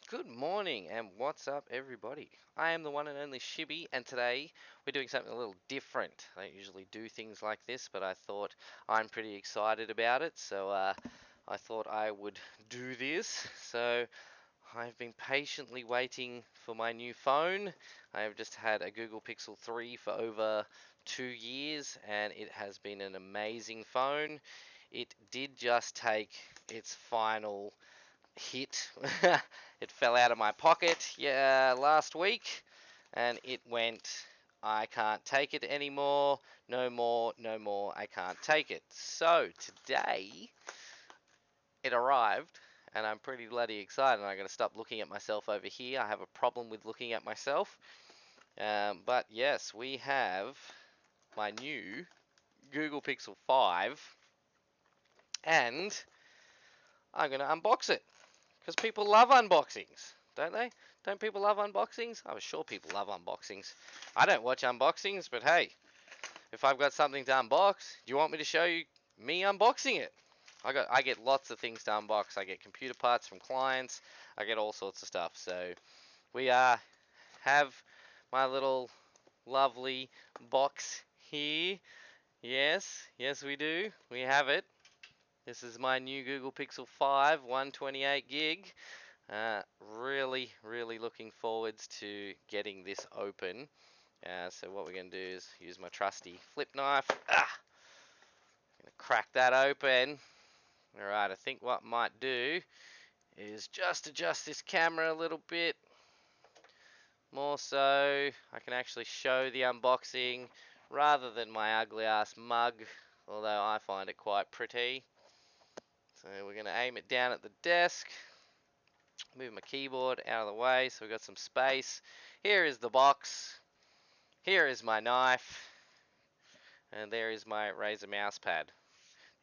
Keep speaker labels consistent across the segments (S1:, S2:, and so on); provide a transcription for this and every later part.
S1: Good morning and what's up, everybody? I am the one and only Shibby, and today we're doing something a little different. I don't usually do things like this, but I thought I'm pretty excited about it, so I thought I would do this. So I've been patiently waiting for my new phone. I have just had a Google Pixel 3 for over 2 years, and it has been an amazing phone. It did just take its final hit. It fell out of my pocket, yeah, last week, and it went, I can't take it anymore. No more, no more, I can't take it. So today it arrived, and I'm pretty bloody excited. I'm going to stop looking at myself over here. I have a problem with looking at myself. But yes, we have my new Google Pixel 5, and I'm going to unbox it. Because people love unboxings, don't they? Don't people love unboxings? I'm sure people love unboxings. I don't watch unboxings, but hey, if I've got something to unbox, do you want me to show you me unboxing it? I get lots of things to unbox. I get computer parts from clients. I get all sorts of stuff. So we have my little lovely box here. Yes, yes we do. We have it. This is my new Google Pixel 5, 128 gig. Really looking forwards to getting this open. So what we're going to do is use my trusty flip knife. Gonna crack that open. Alright, I think what I might do is just adjust this camera a little bit more so I can actually show the unboxing rather than my ugly ass mug, although I find it quite pretty. So we're going to aim it down at the desk. Move my keyboard out of the way so we've got some space. Here is the box. Here is my knife. And there is my Razer mouse pad.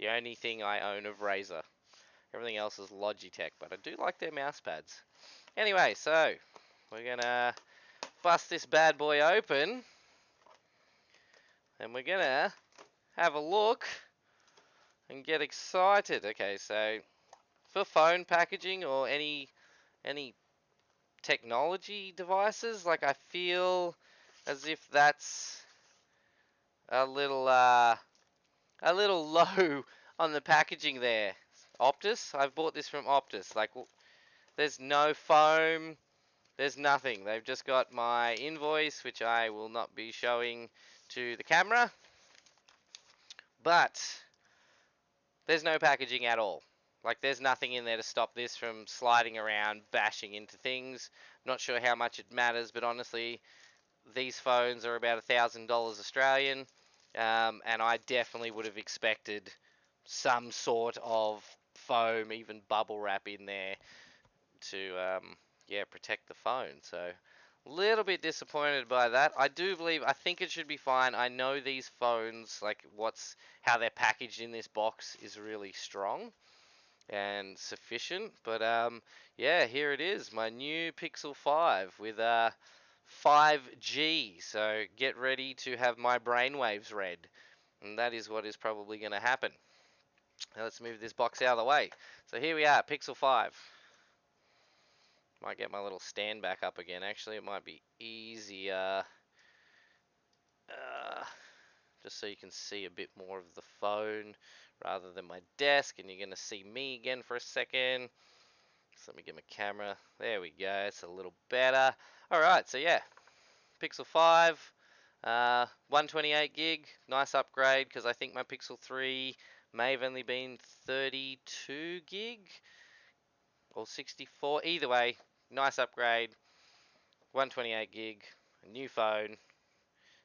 S1: The only thing I own of Razer. Everything else is Logitech, but I do like their mouse pads. Anyway, so we're gonna bust this bad boy open and we're gonna have a look and get excited. Okay, so for phone packaging or any technology devices, like I feel as if that's a little a little low on the packaging there. Optus, I've bought this from Optus. Like, there's no foam, there's nothing. They've just got my invoice, which I will not be showing to the camera, but there's no packaging at all. Like, there's nothing in there to stop this from sliding around, bashing into things. Not sure how much it matters, but honestly, these phones are about $1,000 Australian, and I definitely would have expected some sort of foam, even bubble wrap in there to yeah, protect the phone. So a little bit disappointed by that. I think it should be fine. I know these phones, like how they're packaged in this box is really strong and sufficient. But yeah, here it is, my new Pixel 5 with 5G. So get ready to have my brainwaves read, and that is what is probably going to happen. Now let's move this box out of the way. So here we are, Pixel 5. Might get my little stand back up again. Actually, it might be easier uh, just so you can see a bit more of the phone rather than my desk, and you're going to see me again for a second. So let me get my camera. There we go. It's a little better. Alright, so yeah. Pixel 5, 128 gig. Nice upgrade because I think my Pixel 3 may have only been 32 gig or 64. Either way, nice upgrade. 128 gig. A new phone.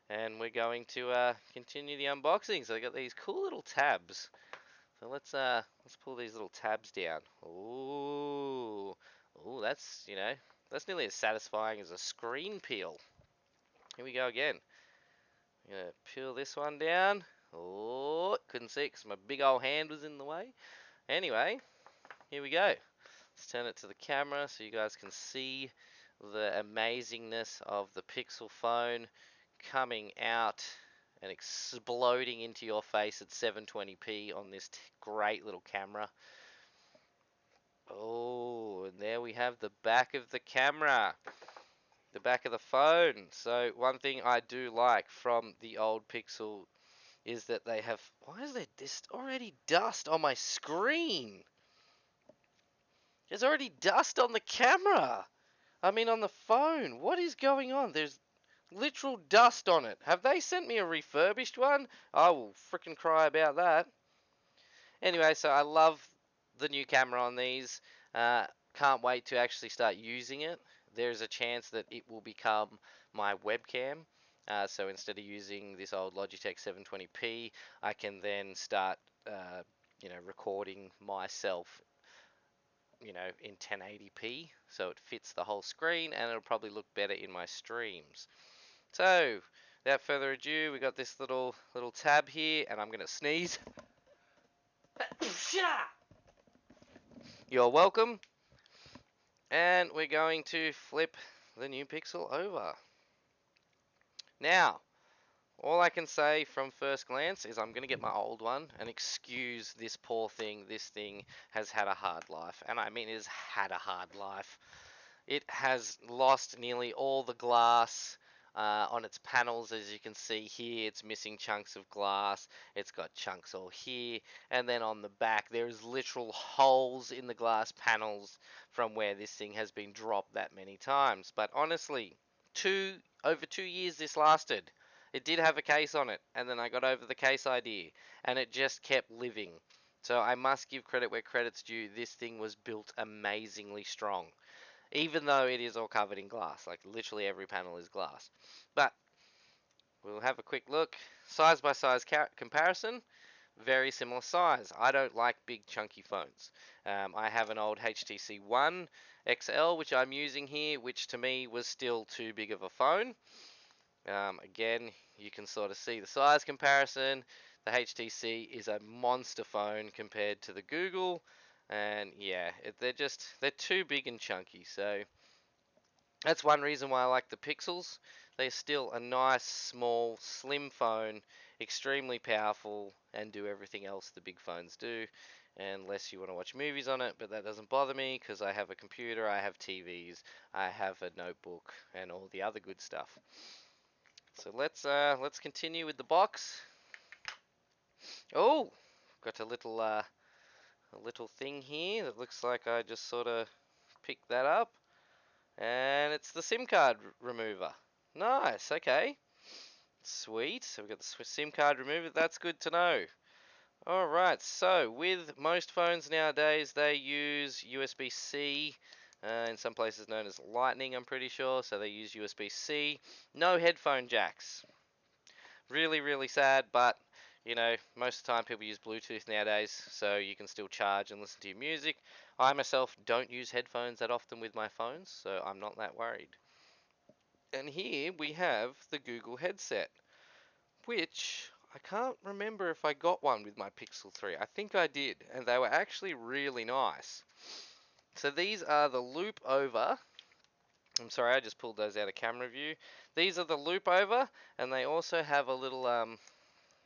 S1: And we're going to continue the unboxing. So I got these cool little tabs. So let's pull these little tabs down. Ooh, ooh, that's nearly as satisfying as a screen peel. Here we go again. I'm gonna peel this one down. Oh, couldn't see it because my big old hand was in the way. Anyway, here we go. Let's turn it to the camera so you guys can see the amazingness of the Pixel phone coming out and exploding into your face at 720p on this great little camera. Oh, and there we have the back of the camera, the back of the phone. So one thing I do like from the old Pixel is that they have. Why is there this already dust on my screen? There's already dust on the camera. I mean, on the phone. What is going on? There's literal dust on it. Have they sent me a refurbished one? I will frickin' cry about that. Anyway, so I love the new camera on these. Uh, can't wait to actually start using it. There's a chance that it will become my webcam. So instead of using this old Logitech 720p, I can then start, recording myself, in 1080p. So it fits the whole screen, and it'll probably look better in my streams. So, without further ado, we got this little tab here, and I'm gonna sneeze. You're welcome. And we're going to flip the new Pixel over. Now, all I can say from first glance is I'm going to get my old one, and excuse this poor thing. This thing has had a hard life, and I mean it has had a hard life. It has lost nearly all the glass on its panels, as you can see here. It's missing chunks of glass. It's got chunks all here, and then on the back there's literal holes in the glass panels from where this thing has been dropped that many times. But honestly, over 2 years this lasted. It did have a case on it, and then I got over the case idea, and it just kept living. So I must give credit where credit's due. This thing was built amazingly strong, even though it is all covered in glass. Like literally every panel is glass. But we'll have a quick look. Size by size comparison. Very similar size. I don't like big chunky phones. I have an old HTC One XL, which I'm using here, which to me was still too big of a phone. Again, you can sort of see the size comparison. The HTC is a monster phone compared to the Google, and yeah, they're too big and chunky. So that's one reason why I like the Pixels. They're still a nice, small, slim phone, extremely powerful, and do everything else the big phones do. Unless you want to watch movies on it, but that doesn't bother me because I have a computer, I have TVs, I have a notebook, and all the other good stuff. So let's continue with the box. Oh, got a little thing here that looks like I just sort of picked that up. And it's the SIM card remover. Nice, okay. Sweet. So we've got the SIM card remover. That's good to know. Alright, so with most phones nowadays, they use USB-C, in some places known as Lightning, I'm pretty sure. So they use USB-C. No headphone jacks. Really, really sad, but most of the time people use Bluetooth nowadays, so you can still charge and listen to your music. I myself don't use headphones that often with my phones, so I'm not that worried. And here we have the Google headset, which I can't remember if I got one with my Pixel 3. I think I did, and they were actually really nice. So these are the loop over. I'm sorry, I just pulled those out of camera view. These are the loop over, and they also have a little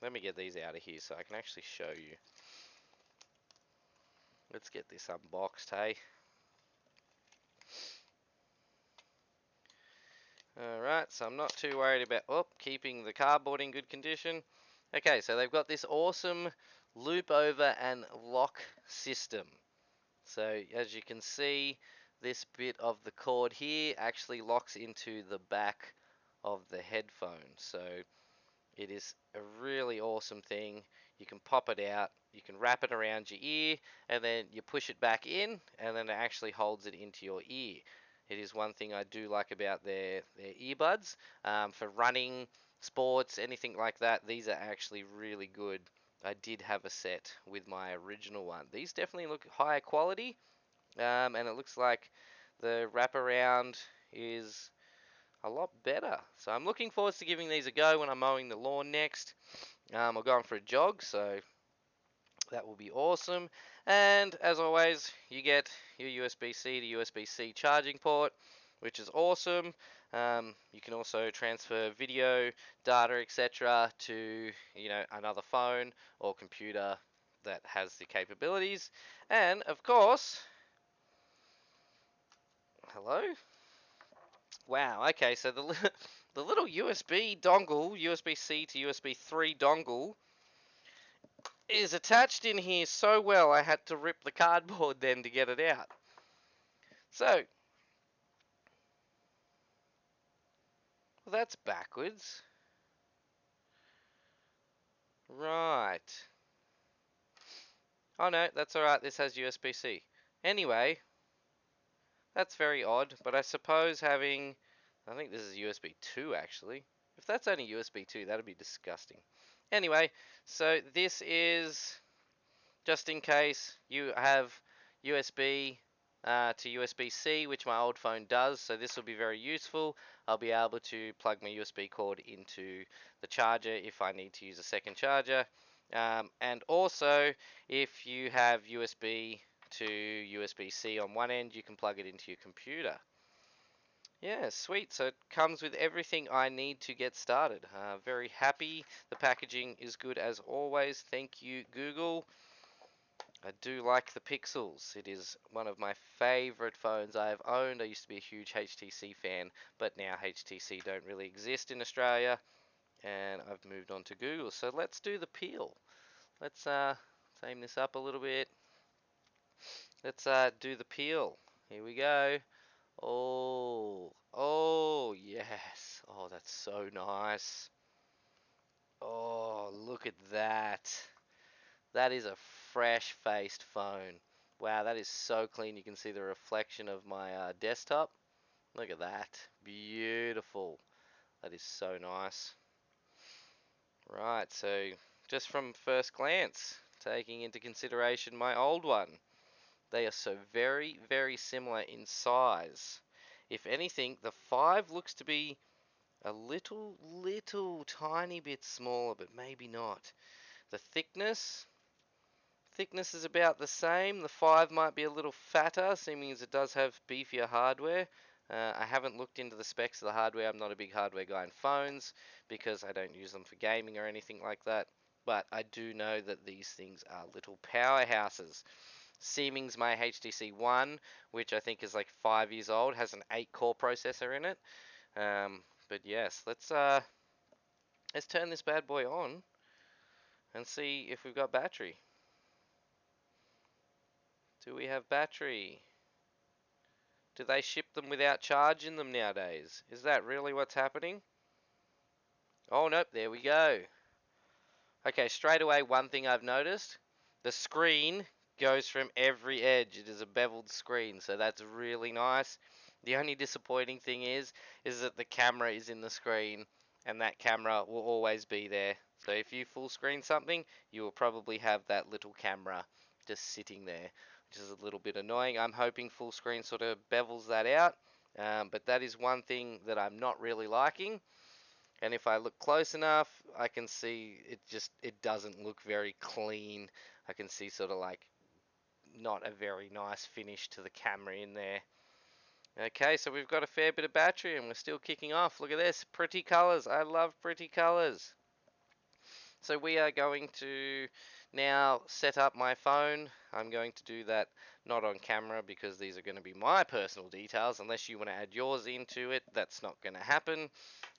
S1: let me get these out of here so I can actually show you. Let's get this unboxed, hey. Alright, so I'm not too worried about keeping the cardboard in good condition. Okay, so they've got this awesome loop over and lock system. So as you can see, this bit of the cord here actually locks into the back of the headphone. So it is a really awesome thing. You can pop it out, you can wrap it around your ear, and then you push it back in, and then it actually holds it into your ear. It is one thing I do like about their earbuds. For running, sports, anything like that, these are actually really good. I did have a set with my original one. These definitely look higher quality, and it looks like the wraparound is a lot better. So I'm looking forward to giving these a go when I'm mowing the lawn next. Or going for a jog, so that will be awesome. And as always, you get your USB-C to USB-C charging port, which is awesome. You can also transfer video, data, etc. to another phone or computer that has the capabilities. And of course, Hello? Wow, okay, so the little USB dongle, USB-C to USB 3 dongle, is attached in here so well I had to rip the cardboard then to get it out. So, well, that's backwards. Right. Oh no, that's alright, this has USB-C. Anyway, that's very odd, but I suppose having... I think this is USB 2 actually. If that's only USB 2, that'd be disgusting. Anyway, so this is just in case you have USB to USB-C, which my old phone does, so this will be very useful. I'll be able to plug my USB cord into the charger if I need to use a second charger. And also, if you have USB to USB-C on one end, you can plug it into your computer. Yeah, sweet. So it comes with everything I need to get started. Very happy. The packaging is good as always. Thank you, Google. I do like the Pixels. It is one of my favorite phones I have owned. I used to be a huge HTC fan, but now HTC don't really exist in Australia, and I've moved on to Google. So let's do the peel. Let's tame this up a little bit. Let's do the peel. Here we go. Oh, yes. Oh, that's so nice. Oh, look at that. That is a fresh-faced phone. Wow, that is so clean. You can see the reflection of my desktop. Look at that. Beautiful. That is so nice. Right, so just from first glance, taking into consideration my old one, they are so very, very similar in size. If anything, the 5 looks to be a little tiny bit smaller, but maybe not. The thickness is about the same. The 5 might be a little fatter, seeming as it does have beefier hardware. I haven't looked into the specs of the hardware. I'm not a big hardware guy in phones because I don't use them for gaming or anything like that. But I do know that these things are little powerhouses. Seeming's my HTC One, which I think is like 5 years old, has an 8-core processor in it. But yes, let's turn this bad boy on and see if we've got battery. Do we have battery? Do they ship them without charge in them nowadays? Is that really what's happening? Oh, nope, there we go. Okay, straight away, one thing I've noticed, the screen goes from every edge. It is a beveled screen, so that's really nice. The only disappointing thing is that the camera is in the screen, and that camera will always be there. So if you full screen something, you will probably have that little camera just sitting there, which is a little bit annoying. I'm hoping full screen sort of bevels that out, but that is one thing that I'm not really liking. And if I look close enough, I can see it doesn't look very clean. I can see sort of like not a very nice finish to the camera in there. Okay, so we've got a fair bit of battery and we're still kicking off. Look at this, pretty colors. I love pretty colors. So we are going to now set up my phone. I'm going to do that not on camera because these are going to be my personal details. Unless you want to add yours into it, that's not going to happen.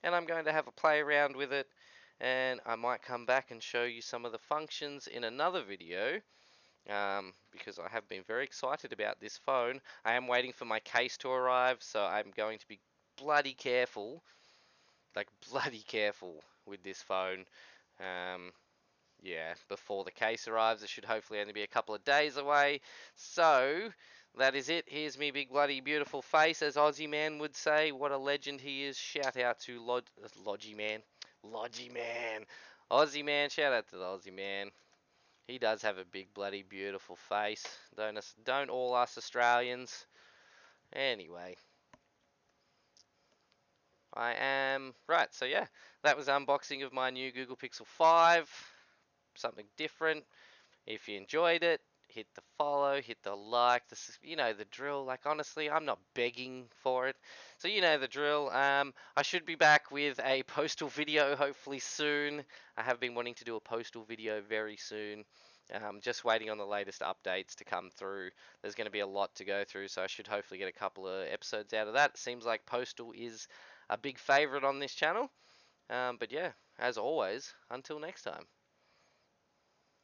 S1: And I'm going to have a play around with it, and I might come back and show you some of the functions in another video, because I have been very excited about this phone. I am waiting for my case to arrive, so I'm going to be bloody careful, like bloody careful with this phone. Um, yeah, before the case arrives. It should hopefully only be a couple of days away. So, that is it. Here's me big bloody beautiful face, as Aussie Man would say. What a legend he is. Shout out to Logie Man. Logie Man. Aussie Man. Shout out to the Aussie Man. He does have a big bloody beautiful face. Don't all us Australians. Anyway. I am... Right, so yeah. That was unboxing of my new Google Pixel 5. Something different. If you enjoyed it, hit the follow, hit the like. This is, you know the drill. Like, honestly, I'm not begging for it, so you know the drill. I should be back with a postal video hopefully soon. I have been wanting to do a postal video very soon. Just waiting on the latest updates to come through. There's going to be a lot to go through, so I should hopefully get a couple of episodes out of that. It seems like Postal is a big favorite on this channel. But yeah, as always, until next time.